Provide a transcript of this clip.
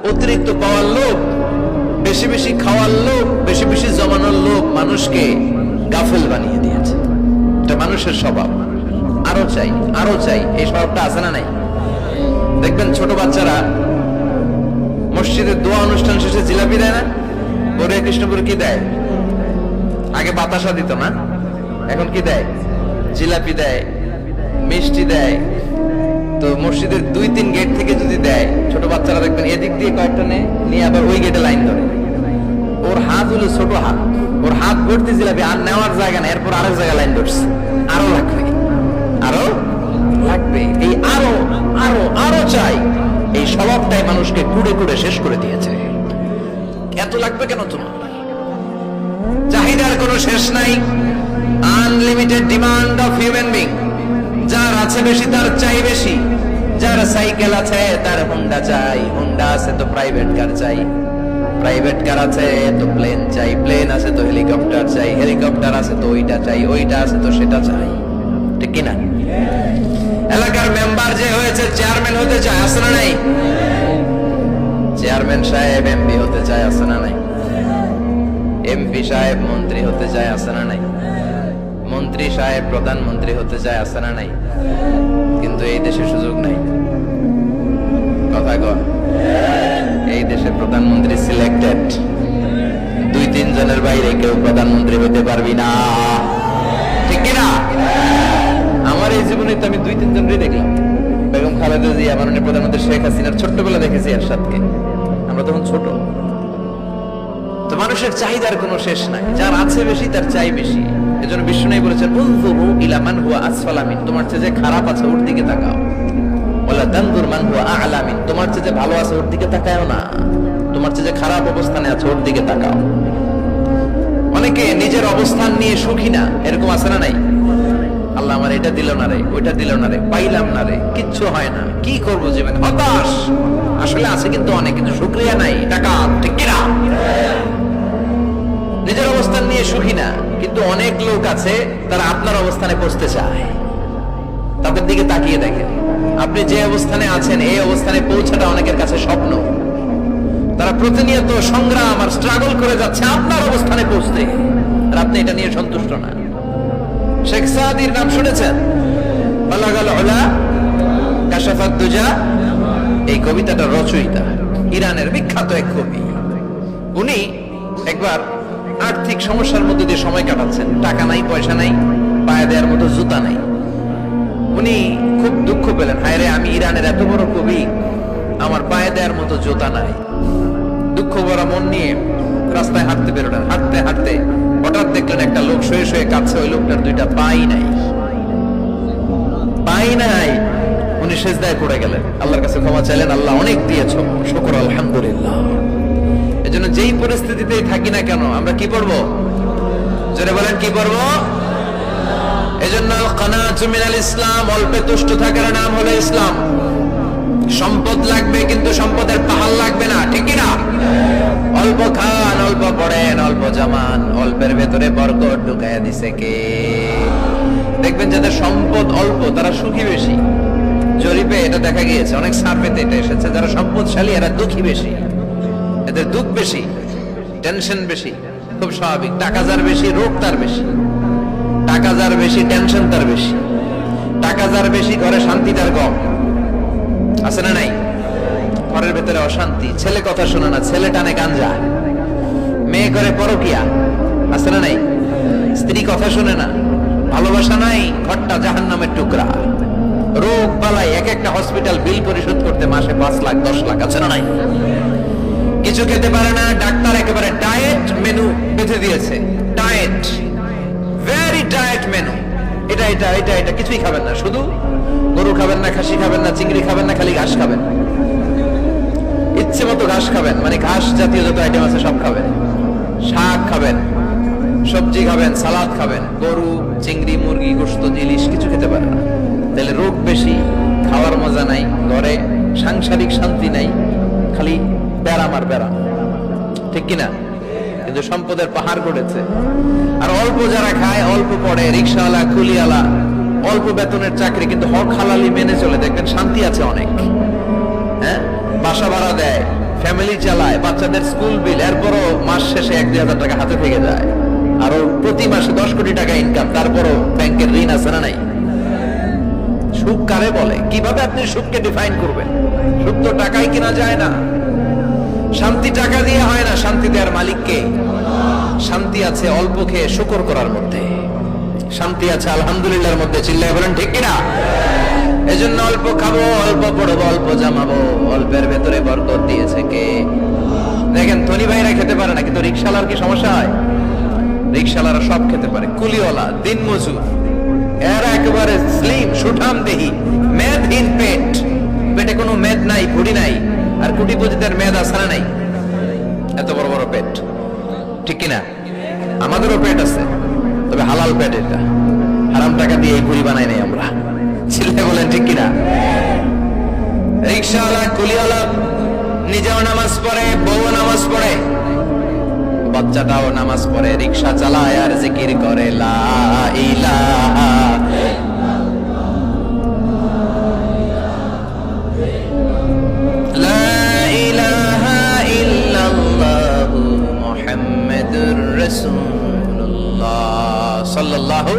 অতিরিক্ত পাওয়ার লোভ, বেশি বেশি খাওয়ার লোভ, বেশি বেশি জমানোর লোভ মানুষকে গাফেল বানিয়ে দিয়েছে। এটা মানুষের স্বভাব, আরো চাই আরো চাই, এই স্বভাবটা আছে না নাই? দেখবেন ছোট বাচ্চারা মসজিদের দোয়া অনুষ্ঠান শেষে জিলাপি দেয় না? বড় কৃষ্ণপুর কি দেয়? আগে বাতাসা দিত না, এখন কি দেয়? জিলাপি দেয়, মিষ্টি দেয়। তো মসজিদের 2-3 গেট থেকে যদি দেয়, ছোট বাচ্চারা দেখবেন এদিক দিয়ে কয়েকটা নিয়ে আবার ওই গেটে লাইন ধরে। ওর হাত হলো ছোট হাত, ওর হাত ভর্তি জিলাপি, আর নেওয়ার জায়গা না, এরপর আরেক জায়গায় লাইন ধরছে, আরো লাগবে আরো লাগবে, এই আরো আরো আরো চাই, এই স্বভাবটাই মানুষকে কুড়ে কুড়ে শেষ করে দিয়েছে। এত লাগবে কেন তোমার? চাহিদার কোনো শেষ নাই, unlimited demand of human being. যার আছে বেশি তার চাই বেশি, যার সাইকেল আছে তার হোন্ডা চাই, হোন্ডা আছে তো প্রাইভেট কার চাই, প্রাইভেট কার আছে তো প্লেন চাই, প্লেন আছে তো হেলিকপ্টার চাই, হেলিকপ্টার আছে তো ওইটা চাই, ওইটা আছে তো সেটা চাই। ঠিক কিনা? এলাকার মেম্বার যে হয়েছে চেয়ারম্যান হতে চায়, আছে না নাই? চেয়ারম্যান সাহেব এমপি হতে চায়, আছে না নাই? এমপি সাহেব মন্ত্রী হতে চায়, আছে না নাই? মন্ত্রী সাহেব প্রধানমন্ত্রী হতে চায়, আছে না নাই? কিন্তু এই দেশে সুযোগ নাই। কথা কর, এই দেশে প্রধানমন্ত্রী সিলেক্টেড, 2-3 জনের বাইরে কেউ প্রধানমন্ত্রী হতে পারবি না। ঠিক কিনা? আমার এই জীবনে তো আমি 2-3 জনই দেখলাম। বেগম খালেদা জিয়া, মাননীয় প্রধানমন্ত্রী শেখ হাসিনার ছোট্টবেলা দেখেছি এরশাদকে, আমরা তখন ছোট। তো মানুষের চাহিদার কোনো শেষ নাই, যার আছে বেশি তার চাই বেশি। এজন্য বিষ্ণু বলেছেন, উনজুরু ইলা মান হুয়া আসফালা মিন, তোমার চেয়ে যে খারাপ আছে ওর দিকে তাকাও। ওয়ালা তানজুর মান হুয়া আ'লা মিন, তোমার চেয়ে যে ভালো আছে ওর দিকে তাকাও না, তোমার চেয়ে যে খারাপ অবস্থানে আছে ওর দিকে তাকাও। অনেকে নিজের অবস্থান নিয়ে সুখী না, এরকম আছে না নাই? আল্লাহ আমার এটা দিল না রে, ওইটা দিল না রে, পাইলাম না রে, কিচ্ছু হয় না, কি করবো জীবনে, হতাশ। আসলে আছে কিন্তু অনেক, কিন্তু শুকরিয়া নাই, টাকা। ঠিক কিনা? নিজের অবস্থান নিয়ে সুখী না, কিন্তু অনেক লোক আছে তারা আপনার অবস্থানে পৌঁছতে চায়। তাদের দিকে তাকিয়ে দেখেন, আপনি যে অবস্থানে আছেন এই অবস্থানে পৌঁছাটা অনেকের কাছে স্বপ্ন। তারা প্রতিনিয়ত সংগ্রাম আর স্ট্রাগল করে যাচ্ছে আপনার অবস্থানে পৌঁছতে, আর আপনি এটা নিয়ে সন্তুষ্ট না। শেখ সাদির নাম শুনেছেন? বালাগাল উলা কাশাফাত দুজা, এই কবিতাটা রচয়িতা ইরানের বিখ্যাত এক কবি। উনি একবার আর্থিক সমস্যার মধ্যে দিয়ে সময় কাটাচ্ছেন, টাকা নাই, পয়সা নাই, পায়ে দেওয়ার মতো জুতা নাই। উনি খুব দুঃখ পেলেন, হায় রে, আমি ইরানের এত বড় কবি, আমার পায়ে দেওয়ার মতো জুতা নাই। দুঃখ ভরা মন নিয়ে রাস্তায় হাঁটতে বেরোলেন। হাঁটতে হাঁটতে হঠাৎ দেখলেন একটা লোক শুয়ে শুয়ে কাঁদছে, ওই লোকটার 2টা পাই নাই, পাই নাই। উনি সেজদায় পড়ে গেলেন, আল্লাহর কাছে ক্ষমা চাইলেন, আল্লাহ অনেক দিয়েছো, শুকর আলহামদুলিল্লাহ। এজন্য যেই পরিস্থিতিতেই থাকি না কেন আমরা কি পড়বো? জোরে বলেন, কি পড়বো? এজন্য কানাতু মিনাল ইসলাম, অল্পে তুষ্ট থাকার নাম হলো ইসলাম। সম্পদ লাগবে কিন্তু সম্পদের পাহাড় লাগবে না। ঠিক কিনা? অল্প খান, অল্প পড়েন, অল্প জামান, অল্পের ভেতরে বরকত ঢুকাইয়া দিছে কে? দেখবেন যাদের সম্পদ অল্প তারা সুখী বেশি। জরিপে এটা দেখা গিয়েছে, অনেক সার্ভেতে এটা এসেছে, যারা সম্পদশালী এরা দুঃখী বেশি, এদের দুঃখ বেশি, টেনশন বেশি। খুব স্বাভাবিক, টাকা যার বেশি রোগ তার বেশি, টাকা যার বেশি টেনশন তার বেশি, টাকা যার বেশি ঘরে শান্তি তার কম। আছে না নাই? ঘরের ভেতরে অশান্তি, ছেলে কথা শোনে না, ছেলে টানে গাঞ্জা, মেয়ে করে পরকিয়া। আছে না নাই? স্ত্রী কথা শোনে না, ভালোবাসা নাই, ঘরটা জাহান্নামের টুকরা। রোগ বালাই, এক একটা হসপিটাল বিল পরিশোধ করতে মাসে 5 লাখ 10 লাখ। আছে না নাই? কিছু খেতে পারে না, ডাক্তার একেবারে ডায়েট মেনু বেঁধে দিয়েছে। ডায়েট, ভেরি ডায়েট মেনু, এটা এটা এটা এটা কিছুই খাবেন না, শুধু গরু খাবেন না, খাসি খাবেন না, চিংড়ি খাবেন না, খালি ঘাস খাবেন, ইচ্ছে মতো ঘাস খাবেন, মানে ঘাস জাতীয় যত আইটেম আছে সব খাবেন, শাক খাবেন, সবজি খাবেন, সালাদ খাবেন। গরু, চিংড়ি, মুরগি, গোশত, ইলিশ কিছু খেতে পারে না। তাহলে রোগ বেশি, খাওয়ার মজা নাই, ঘরে সাংসারিক শান্তি নাই, খালি ব্যারাম আর ব্যারাম। ঠিক কিনা? কিন্তু সম্পদের পাহাড় গড়েছে। আর অল্প যারা খায়, অল্প পড়ে, রিক্সাওয়ালা, কুলিওয়ালা, অল্প বেতনের চাকরি, কিন্তু হক হালালি মেনে চলে, দেখবেন শান্তি আছে অনেক। হ্যাঁ, বাসা ভাড়া দেয়, ফ্যামিলি চালায়, বাচ্চাদের স্কুল বিল, এরপরও মাস শেষে 1-2 হাজার টাকা হাতে থেকে যায়, আরো প্রতি মাসে 10 কোটি টাকা ইনকাম, তারপরও ব্যাংকের ঋণ আছে না নাই? সুখ কারে বলে? কিভাবে আপনি সুখকে ডিফাইন করবেন? সুখ তো টাকায় কিনা যায় না, শান্তি টাকা দিয়ে হয় না, শান্তি দেওয়ার মালিককে। শান্তি আছে অল্প খেয়ে শুকর করার মধ্যে, শান্তি আছে আলহামদুলিল্লাহর মধ্যে। চিল্লায় বলেন ঠিক কিনা? এজন্য অল্প খাবো, অল্প পড়বো, অল্প জামাবো, অল্পের ভেতরে বরকত দিয়েছে কে? দেখেন ধনী ভাইরা খেতে পারে না, কিন্তু রিকশালার কি সমস্যা হয়? রিকশালারা সব খেতে পারে, কুলিওয়ালা, দিন মজুর, এরা একেবারে স্লিম সুঠাম দেহি, মেদহীন পেট, পেটে কোনো মেদ নাই, ভুড়ি নাই, আর কোটিপতিদের মেদ আসারা নাই, এত বড় বড় পেট। ঠিক কিনা? আমাদেরও পেট আছে, তবে হালাল পেট, এটা হারাম টাকা দিয়ে এই ভুড়ি বানাই নাই আমরা। ছেলে বলেন ঠিক কিনা? রিকশাওয়ালা, কুলিওয়ালা নিজেও নামাজ পড়ে, বউ নামাজ পড়ে, বাচ্চাটাও নামাজ পড়ে, রিকশা চালায় আর জিকির করে লা ইলাহা লা ইলাহা ইল্লাল্লাহু মুহাম্মাদুর রাসূলুল্লাহ সাল্লাল্লাহু